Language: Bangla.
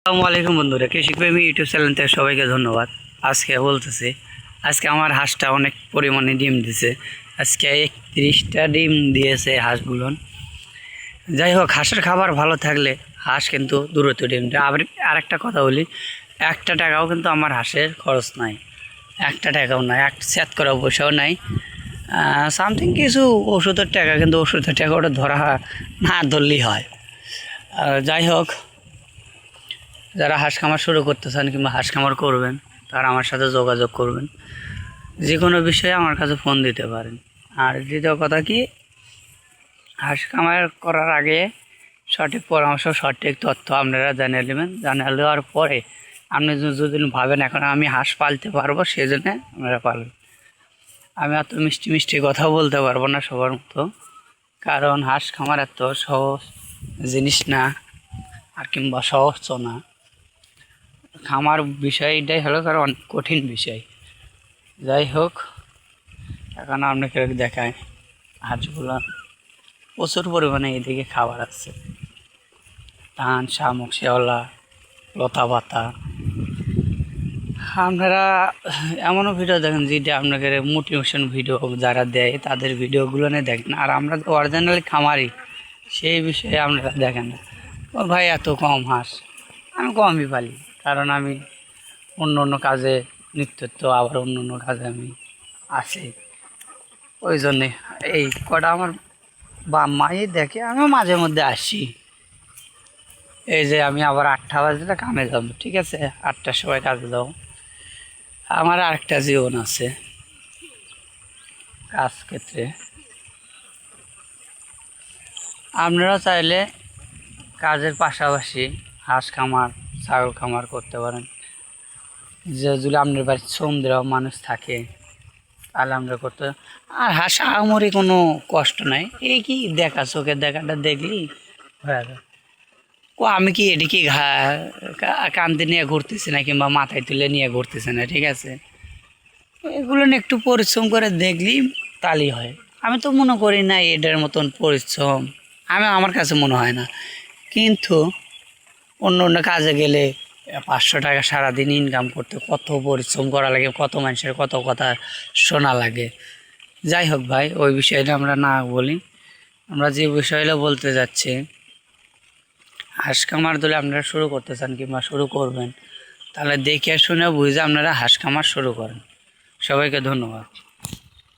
আসসালামু আলাইকুম বন্ধুরা, কৃষিপ্রেমী ইউটিউব চ্যানেল থেকে সবাইকে ধন্যবাদ। আজকে বলতেছি, আজকে আমার হাঁসটা অনেক পরিমাণে ডিম দিছে। আজকে 31টা ডিম দিয়েছে হাঁসগুলো। যাই হোক, হাঁসের খাবার ভালো থাকলে হাঁস কিন্তু দ্রুত ডিম দেয়। আবার আরেকটা কথা বলি, একটা টাকাও কিন্তু আমার হাঁসের খরচ নাই, একটা টাকাও নাই, এক সেট করা পয়সাও নাই। সামথিং কিছু ওষুধের টাকা, কিন্তু ওষুধের টাকা ওটা ধরা না ধরলেই হয়। যাই হোক, যারা হাঁস খামার শুরু করতে চান কিংবা হাঁস খামার করবেন, তারা আমার সাথে যোগাযোগ করবেন। যে কোনো বিষয়ে আমার কাছে ফোন দিতে পারেন। আর দ্বিতীয় কথা কি, হাঁস খামার করার আগে সঠিক পরামর্শ, সঠিক তথ্য আপনারা জানিয়ে নেবেন। জানিয়ে দেওয়ার পরে আপনি যদি ভাবেন এখন আমি হাঁস পালতে পারবো, সেই জন্যে আপনারা পালবেন। আমি এত মিষ্টি মিষ্টি কথা বলতে পারবো না সবার মতো, কারণ হাঁস খামার এত সহজ জিনিস না, আর কিংবা সহজ না। খামার বিষয়টাই হলো কারণ অনেক কঠিন বিষয়। যাই হোক, এখন আপনাকে দেখায় হাঁসগুলো প্রচুর পরিমাণে এদিকে খাবার আছে, ধান, শামুক, শেওলা, লতা পাতা। আপনারা এমনও ভিডিও দেখেন যেটা আপনাকে মোটিভেশন ভিডিও যারা দেয় তাদের ভিডিওগুলো নিয়ে দেখেন, আর আমরা তো অরিজিনালি খামারি, সেই বিষয়ে আপনারা দেখেন না। ও ভাই এত কম হাঁস, আমি কমই পালি, কারণ আমি অন্য অন্য কাজে নিত্যত্ব, আবার অন্য অন্য কাজে আমি আসি। ওই জন্যে এই কটা আমার বা মাই দেখে, আমিও মাঝে মধ্যে আসি। এই যে আমি আবার 8টা বাজলে কামে যাব, ঠিক আছে, 8টার সময় কাজে যাব। আমার আরেকটা জীবন আছে কাজ ক্ষেত্রে। আপনারা চাইলে কাজের পাশাপাশি হাঁস খামার, ছাগল খামার করতে পারেন। যে যদি আপনার বাড়ির শ্রম দেওয়া মানুষ থাকে তাহলে আমরা করতে। আর হাঁস আমারই কোনো কষ্ট নাই, এই কি দেখা, চোখের দেখাটা দেখলি হয়ে যায়। আমি কি এদিকে কান্দে নিয়ে ঘুরতেছি না, কিংবা মাথায় তুলে নিয়ে ঘুরতেছি না, ঠিক আছে। এগুলো নিয়ে একটু পরিশ্রম করে দেখলি তাহলেই হয়। আমি তো মনে করি না এটার মতন পরিশ্রম, আমার কাছে মনে হয় না। কিন্তু অন্য অন্য কাজে গেলে 500 টাকা সারাদিন ইনকাম করতে কত পরিশ্রম করা লাগে, কত মানুষের কত কথা শোনা লাগে। যাই হোক ভাই, ওই বিষয়টা আমরা না বলি। আমরা যে বিষয়টা বলতে যাচ্ছি, হাঁস খামার যদি আপনারা শুরু করতে চান কিংবা শুরু করবেন, তাহলে দেখে শুনে বুঝে আপনারা হাঁস খামার শুরু করেন। সবাইকে ধন্যবাদ।